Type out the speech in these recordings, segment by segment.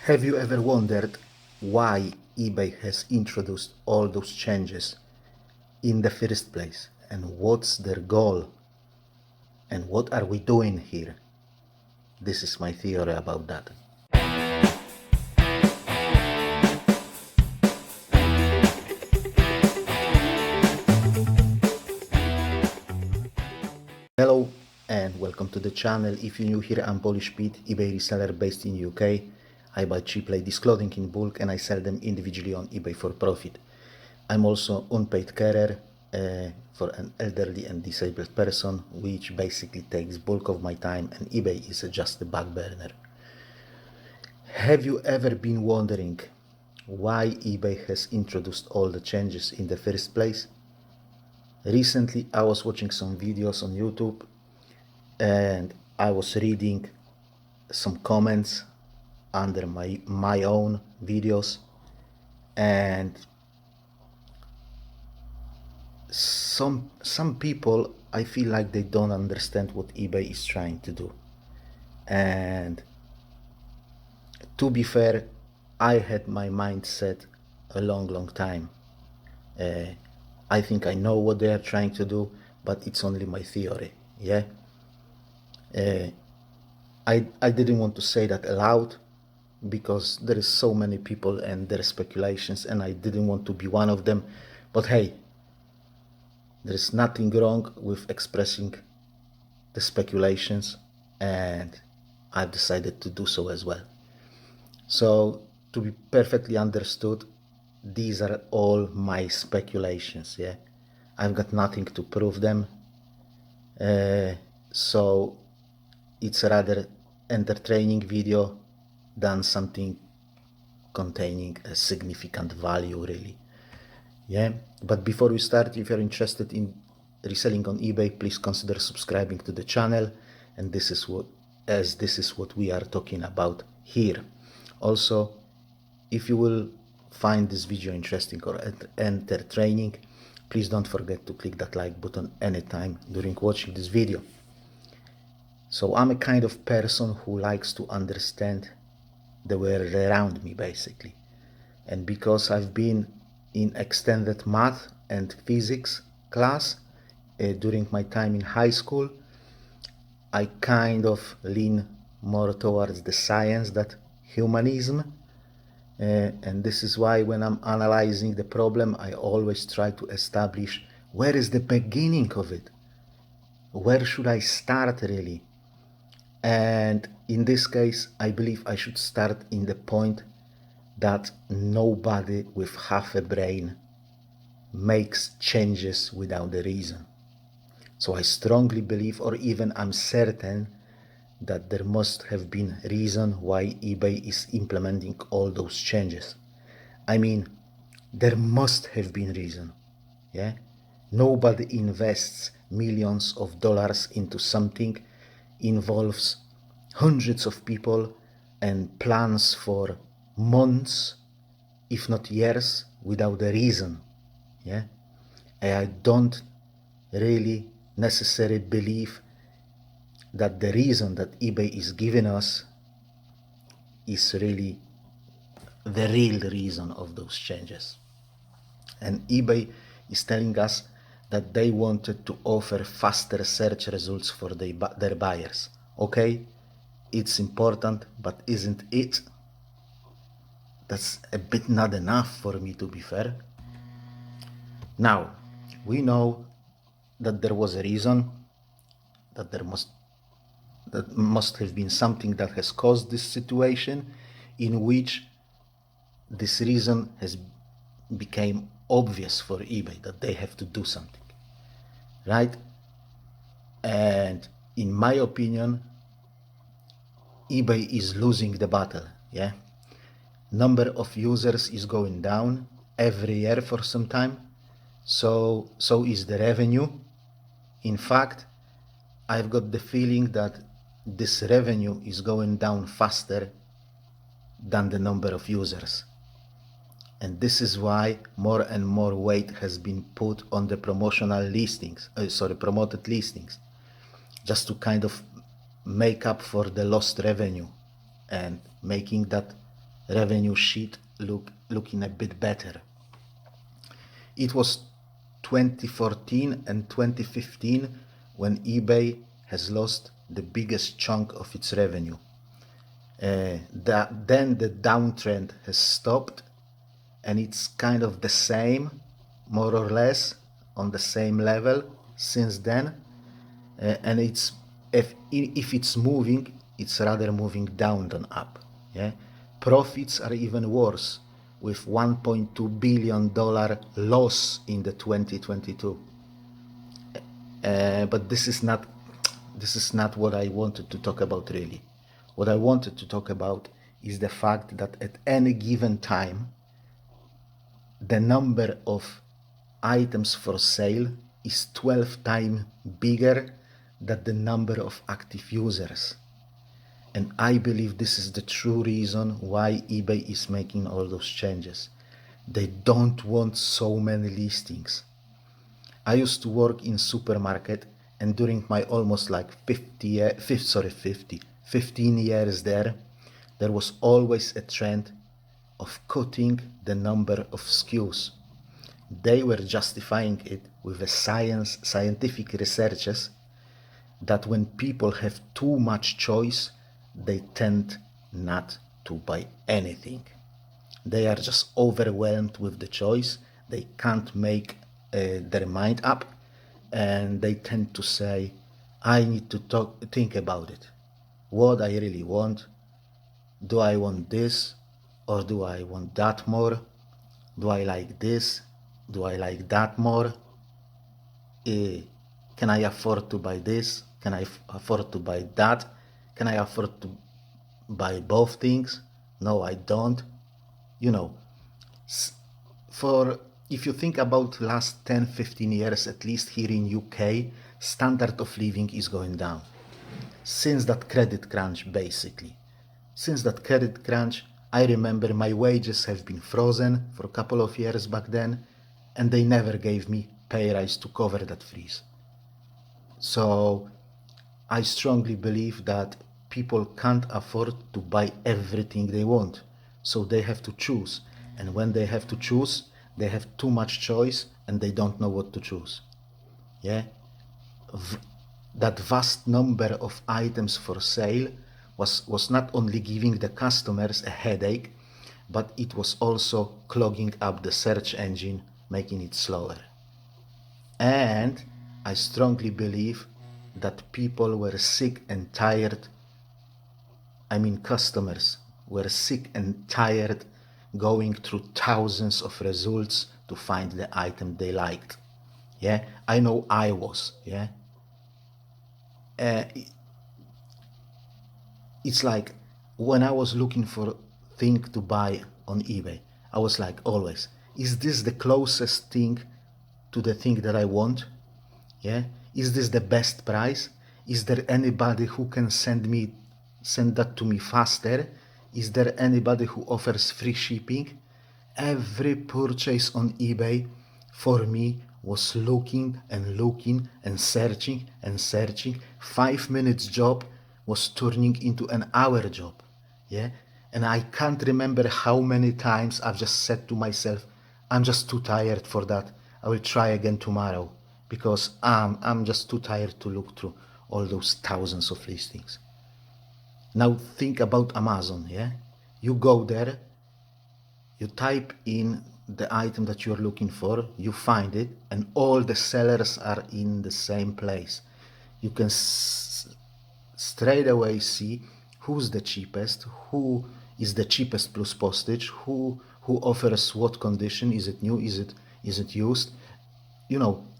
Have you ever wondered why eBay has introduced all those changes in the first place? And what's their goal? And what are we doing here? This is my theory about that. Hello and welcome to the channel. If you're new here, I'm Polish Pete, eBay reseller based in UK. I buy cheap ladies clothing in bulk and I sell them individually on eBay for profit. I'm also unpaid carer for an elderly and disabled person, which basically takes bulk of my time, and eBay is just a back burner. Have you ever been wondering why eBay has introduced all the changes in the first place? Recently I was watching some videos on YouTube and I was reading some comments under my own videos, and some people, I feel like they don't understand what eBay is trying to do. And to be fair, I had my mind set a long time. I think I know what they are trying to do, but it's only my theory. Yeah. I didn't want to say that aloud because there is so many people and their speculations, and I didn't want to be one of them. But hey, there is nothing wrong with expressing the speculations, and I've decided to do so as well. So to be perfectly understood, these are all my speculations. Yeah, I've got nothing to prove them, so it's rather entertaining video than something containing a significant value, really. Yeah, but before we start, if you're interested in reselling on eBay, please consider subscribing to the channel, and this is what we are talking about here. Also, if you will find this video interesting or entertaining, please don't forget to click that like button anytime during watching this video. So I'm a kind of person who likes to understand the world around me, basically. And because I've been in extended math and physics class during my time in high school, I kind of lean more towards the science than humanism. And this is why when I'm analyzing the problem, I always try to establish where is the beginning of it. Where should I start, really? And in this case, I believe I should start in the point that nobody with half a brain makes changes without a reason. So I strongly believe, or even I'm certain, that there must have been reason why eBay is implementing all those changes. I mean, there must have been reason. Yeah, nobody invests millions of dollars into something, involves hundreds of people and plans for months, if not years, without a reason. Yeah, and I don't really necessarily believe that the reason that eBay is giving us is really the real reason of those changes. And eBay is telling us that they wanted to offer faster search results for their buyers. Okay, it's important, but isn't it? That's a bit not enough for me, to be fair. Now, we know that there was a reason, that must have been something that has caused this situation, in which this reason has become obvious for eBay, that they have to do something, right? And in my opinion, eBay is losing the battle. Yeah, number of users is going down every year for some time, so is the revenue. In fact, I've got the feeling that this revenue is going down faster than the number of users. And this is why more and more weight has been put on the promoted listings, just to kind of make up for the lost revenue and making that revenue sheet looking a bit better. It was 2014 and 2015 when eBay has lost the biggest chunk of its revenue. Then the downtrend has stopped, and it's kind of the same, more or less, on the same level since then. And it's if it's moving, it's rather moving down than up. Yeah, profits are even worse, with $1.2 billion loss in the 2022. But this is not what I wanted to talk about really. What I wanted to talk about is the fact that at any given time, the number of items for sale is 12 times bigger than the number of active users. And I believe this is the true reason why eBay is making all those changes. They don't want so many listings. I used to work in supermarket, and during my almost like 15 years there was always a trend of cutting the number of SKUs. They were justifying it with the scientific researches that when people have too much choice, they tend not to buy anything. They are just overwhelmed with the choice. They can't make their mind up, and they tend to say, I need to think about it. What I really want. Do I want this, or do I want that more? Do I like this? Do I like that more? Can I afford to buy this? Can I afford to buy that? Can I afford to buy both things? No, I don't. You know, for if you think about last 10-15 years, at least here in UK, standard of living is going down. Since that credit crunch, basically. Since that credit crunch, I remember my wages have been frozen for a couple of years back then, and they never gave me pay rise to cover that freeze. So I strongly believe that people can't afford to buy everything they want. So they have to choose. And when they have to choose, they have too much choice and they don't know what to choose. Yeah? That vast number of items for sale was not only giving the customers a headache, but it was also clogging up the search engine, making it slower. And I strongly believe that people were sick and tired. Customers were sick and tired going through thousands of results to find the item they liked. Yeah, I know I was. Yeah, it's like when I was looking for thing to buy on eBay, I was like always, is this the closest thing to the thing that I want? Yeah, is this the best price? Is there anybody who can send that to me faster? Is there anybody who offers free shipping? Every purchase on eBay for me was looking and searching and searching. 5 minutes job was turning into an hour job. Yeah, and I can't remember how many times I've just said to myself, I'm just too tired for that. I will try again tomorrow, because I'm just too tired to look through all those thousands of listings. Now think about Amazon. Yeah, you go there, you type in the item that you're looking for, you find it, and all the sellers are in the same place. You can straight away see who's the cheapest, who is the cheapest plus postage, who offers what condition, is it new, is it used.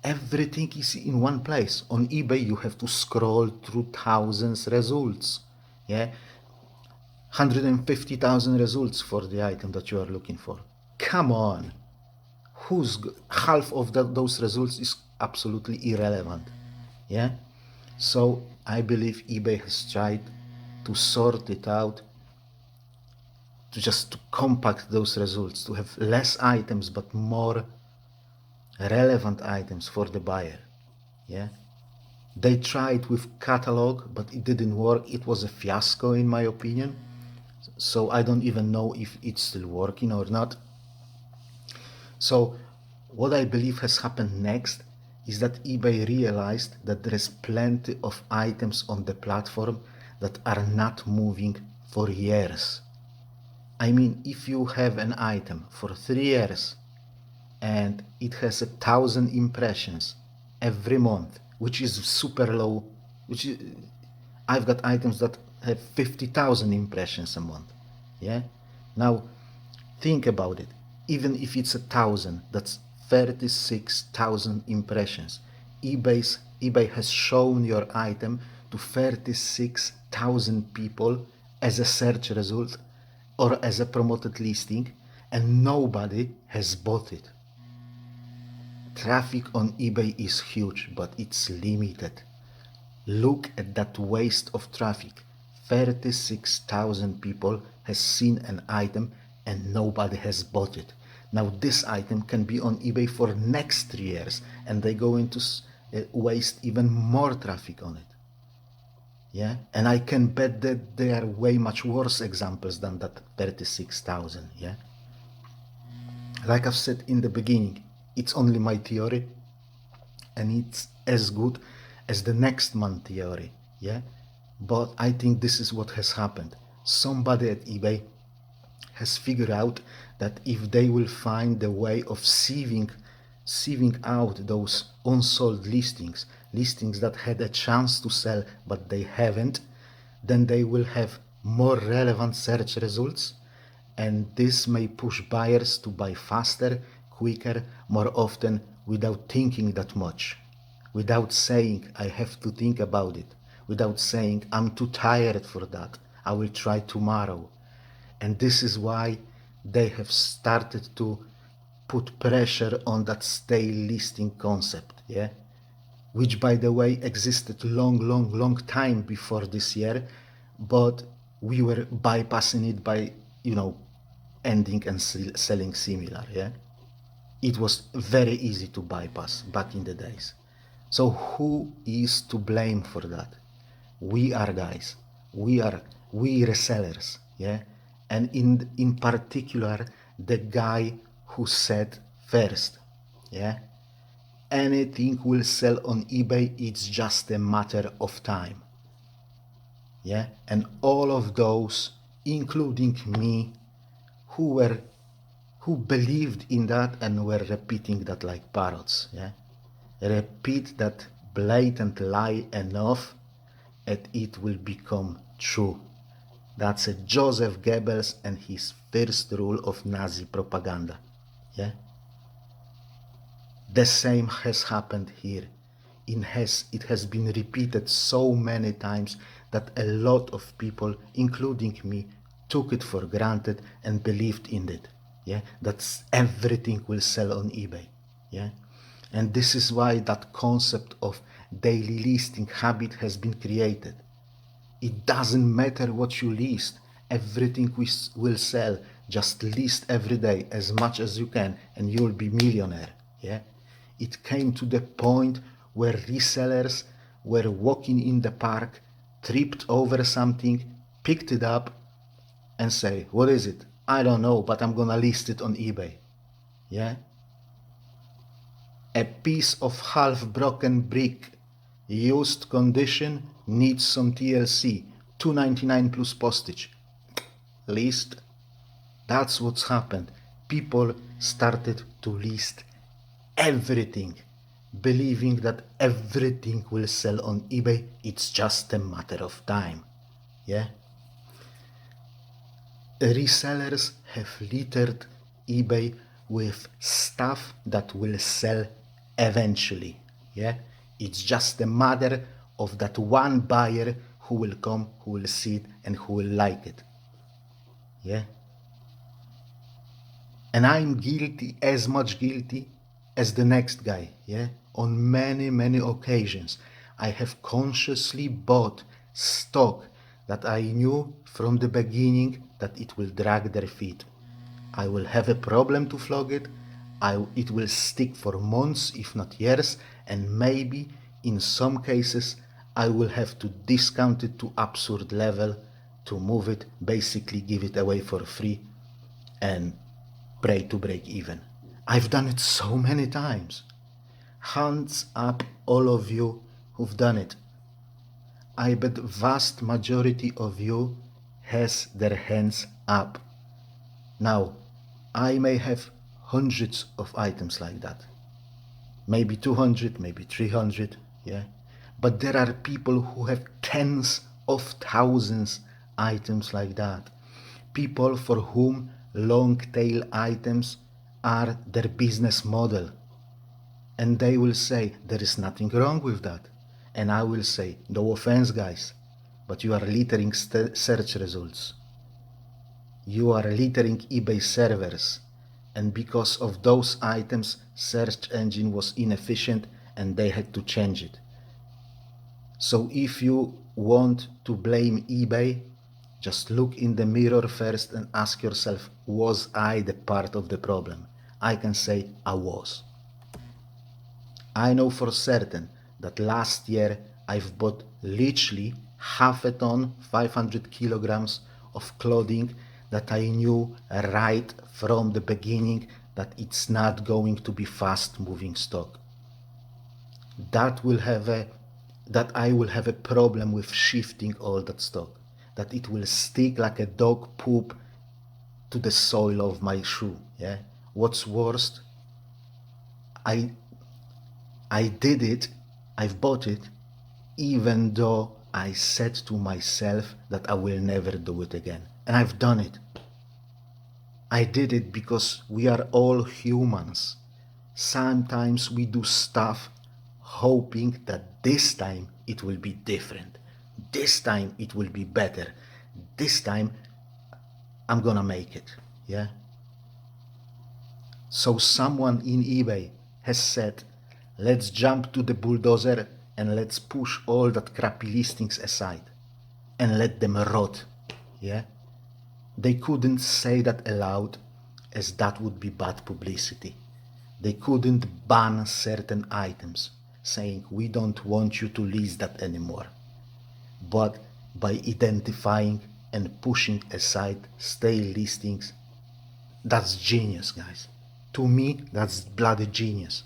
Everything is in one place. On eBay you have to scroll through thousands results. Yeah, 150,000 results for the item that you are looking for. Come on, half of those results is absolutely irrelevant. Yeah, so I believe eBay has tried to sort it out, to compact those results, to have less items but more relevant items for the buyer. Yeah, they tried with catalog, but it didn't work. It was a fiasco in my opinion. So I don't even know if it's still working or not. So what I believe has happened next is that eBay realized that there is plenty of items on the platform that are not moving for years. I mean, if you have an item for 3 years and it has 1,000 impressions every month, which is super low, which is, I've got items that have 50,000 impressions a month. Yeah. Now, think about it. Even if it's 1,000, that's 36,000 impressions. eBay has shown your item to 36,000 people as a search result or as a promoted listing, and nobody has bought it. Traffic on eBay is huge, but it's limited. Look at that waste of traffic. 36,000 people has seen an item and nobody has bought it. Now this item can be on eBay for next 3 years and they're going to waste even more traffic on it. Yeah, and I can bet that there are way much worse examples than that 36,000. Yeah, like I've said in the beginning, it's only my theory and it's as good as the next man theory. Yeah, but I think this is what has happened. Somebody at eBay has figured out that if they will find the way of sieving out those unsold listings that had a chance to sell but they haven't, then they will have more relevant search results, and this may push buyers to buy faster, quicker, more often, without thinking that much, without saying I have to think about it, without saying I'm too tired for that, I will try tomorrow. And this is why they have started to put pressure on that stale listing concept, yeah, which by the way existed long time before this year, but we were bypassing it by, ending and selling similar, yeah. It was very easy to bypass back in the days. So who is to blame for that? We are, guys. We resellers, yeah. And in particular, the guy who said first, yeah. Anything will sell on eBay. It's just a matter of time, yeah. And all of those, including me, who believed in that and were repeating that like parrots, yeah. Repeat that blatant lie enough and it will become true. That's a Joseph Goebbels and his first rule of Nazi propaganda, yeah. The same has happened here. It has been repeated so many times that a lot of people, including me, took it for granted and believed in it. Yeah, that's everything will sell on eBay. Yeah, and this is why that concept of daily listing habit has been created. It doesn't matter what you list, everything will sell. Just list every day as much as you can and you'll be millionaire. Yeah, it came to the point where resellers were walking in the park, tripped over something, picked it up and say, what is it? I don't know, but I'm gonna list it on eBay. Yeah, a piece of half broken brick, used condition, needs some TLC, $2.99 plus postage. List. That's what's happened. People started to list everything, believing that everything will sell on eBay. It's just a matter of time. Yeah. Resellers have littered eBay with stuff that will sell eventually. Yeah, it's just a matter of that one buyer who will come, who will see it, and who will like it. Yeah, and I'm guilty, as much guilty as the next guy. Yeah, on many occasions, I have consciously bought stock that I knew from the beginning that it will drag their feet. I will have a problem to flog it. It will stick for months, if not years, and maybe in some cases I will have to discount it to absurd level to move it, basically give it away for free and pray to break even. I've done it so many times. Hands up, all of you who've done it. I bet vast majority of you has their hands up. Now, I may have hundreds of items like that. Maybe 200, maybe 300, yeah? But there are people who have tens of thousands items like that. People for whom long tail items are their business model. And they will say, there is nothing wrong with that. And I will say, no offense, guys, but you are littering search results. You are littering eBay servers. And because of those items, search engine was inefficient and they had to change it. So if you want to blame eBay, just look in the mirror first and ask yourself, was I the part of the problem? I can say I was. I know for certain that last year I've bought literally half a ton, 500 kilograms of clothing that I knew right from the beginning that it's not going to be fast moving stock. That I will have a problem with shifting all that stock, that it will stick like a dog poop to the sole of my shoe. Yeah. What's worst, I did it, I've bought it, even though I said to myself that I will never do it again. And I've done it. I did it because we are all humans. Sometimes we do stuff hoping that this time it will be different. This time it will be better. This time I'm gonna make it. Yeah? So someone in eBay has said, let's jump to the bulldozer and let's push all that crappy listings aside and let them rot. Yeah? They couldn't say that aloud, as that would be bad publicity. They couldn't ban certain items, saying we don't want you to list that anymore. But by identifying and pushing aside stale listings, that's genius, guys. To me, that's bloody genius.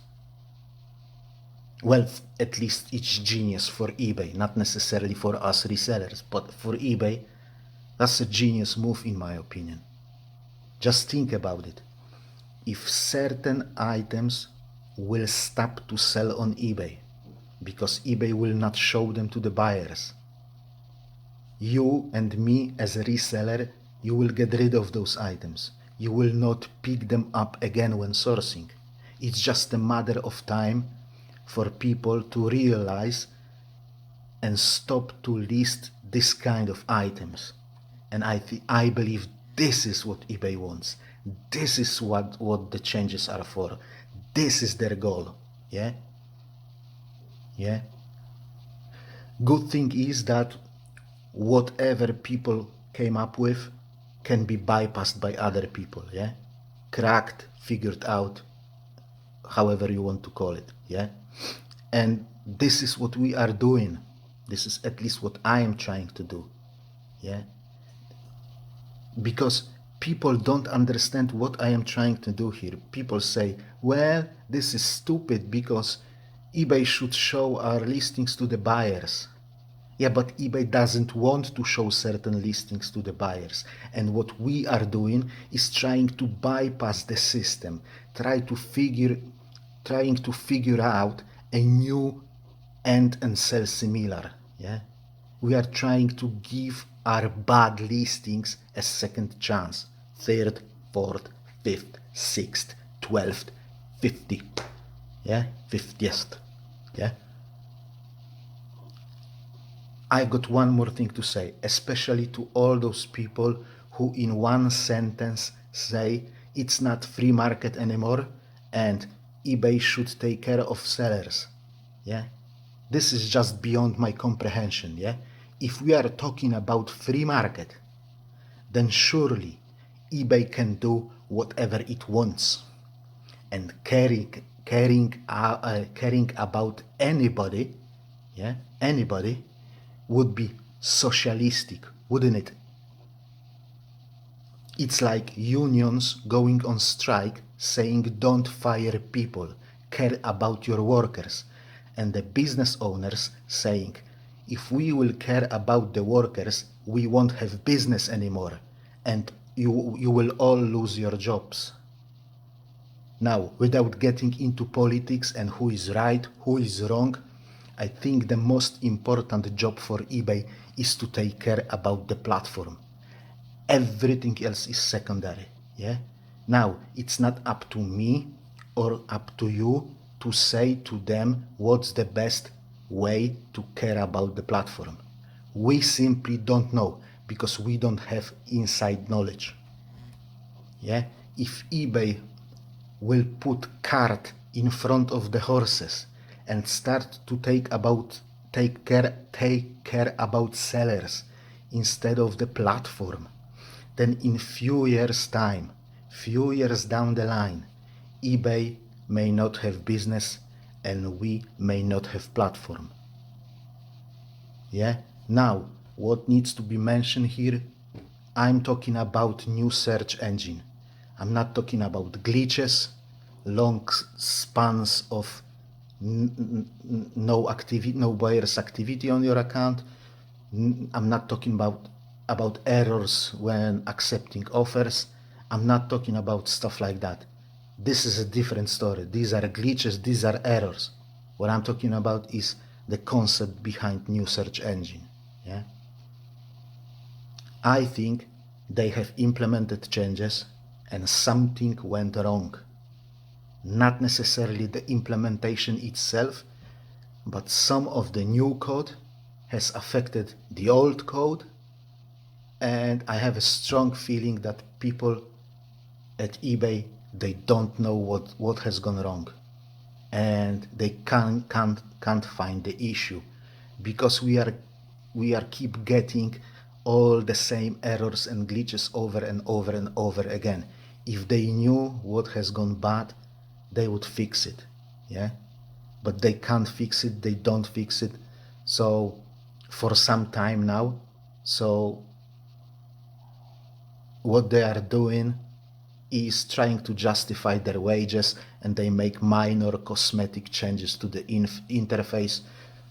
Well, at least it's genius for eBay, not necessarily for us resellers, but for eBay, that's a genius move in my opinion. Just think about it. If certain items will stop to sell on eBay because eBay will not show them to the buyers, you and me as a reseller, you will get rid of those items. You will not pick them up again when sourcing. It's just a matter of time for people to realize and stop to list this kind of items. And I believe this is what eBay wants. This is what the changes are for. This is their goal. Yeah? Yeah? Good thing is that whatever people came up with can be bypassed by other people. Yeah? Cracked, figured out, however you want to call it. Yeah? And this is what we are doing. This is at least what I am trying to do. Yeah? Because people don't understand what I am trying to do here. People say, well, this is stupid because eBay should show our listings to the buyers. Yeah, but eBay doesn't want to show certain listings to the buyers. And what we are doing is trying to bypass the system, trying to figure out a new end and sell similar. Yeah, we are trying to give our bad listings a second chance, third, fourth, fifth, sixth, 12th, 50th. Yeah, 50th. Yeah. I've got one more thing to say, especially to all those people who in one sentence say it's not free market anymore and eBay should take care of sellers. Yeah, this is just beyond my comprehension. Yeah, if we are talking about free market, then surely eBay can do whatever it wants, and caring about anybody, yeah, anybody would be socialistic, wouldn't it? It's like unions going on strike saying don't fire people, care about your workers, and the business owners saying if we will care about the workers, we won't have business anymore and you will all lose your jobs. Now, without getting into politics and who is right, who is wrong, I think the most important job for eBay is to take care about the platform. Everything else is secondary. Yeah. Now, it's not up to me or up to you to say to them what's the best way to care about the platform. We simply don't know because we don't have inside knowledge. Yeah. If eBay will put cart in front of the horses and start to take care about sellers instead of the platform, then in few years down the line, eBay may not have business and we may not have platform. Yeah. Now, what needs to be mentioned here, I'm talking about new search engine. I'm not talking about glitches, long spans of no buyer's activity on your account. I'm not talking about errors when accepting offers. I'm not talking about stuff like that. This is a different story. These are glitches, these are errors. What I'm talking about is the concept behind new search engine. Yeah. I think they have implemented changes and something went wrong. Not necessarily the implementation itself, but some of the new code has affected the old code, and I have a strong feeling that people at eBay, they don't know what has gone wrong, and they can't find the issue because we are keep getting all the same errors and glitches over and over and over again. If they knew what has gone bad, they would fix it. Yeah. But they can't fix it, they don't fix it. So for some time now, so what they are doing is trying to justify their wages, and they make minor cosmetic changes to the interface,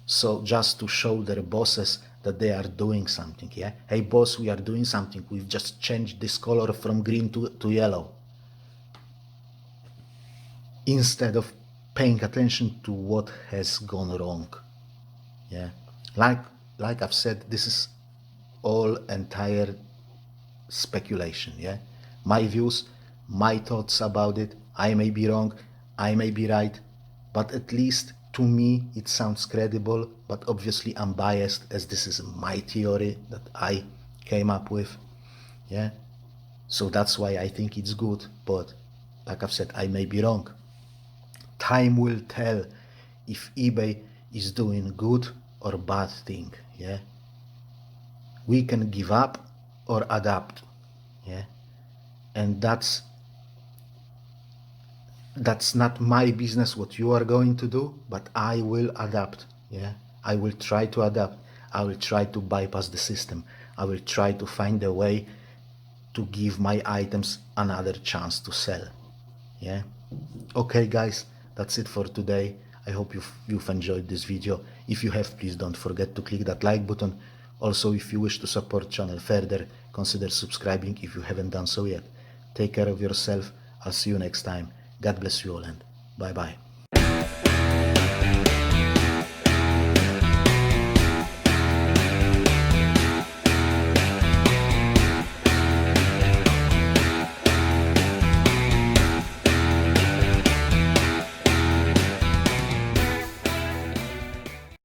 so just to show their bosses that they are doing something. Yeah, hey boss, we are doing something, we've just changed this color from green to yellow, instead of paying attention to what has gone wrong. Yeah, like I've said, this is all entire speculation. Yeah, my views, my thoughts about it. I may be wrong, I may be right, but at least to me it sounds credible. But obviously I'm biased, as this is my theory that I came up with. Yeah, so that's why I think it's good, but like I've said, I may be wrong. Time will tell if eBay is doing good or bad thing. Yeah, we can give up or adapt. Yeah, and that's not my business what you are going to do, but I will adapt. Yeah, I will try to adapt. I will try to bypass the system. I will try to find a way to give my items another chance to sell. Yeah. Okay guys, that's it for today. I hope you've enjoyed this video. If you have, please don't forget to click that like button. Also, if you wish to support channel further, consider subscribing if you haven't done so yet. Take care of yourself. I'll see you next time. God bless you all, and bye bye.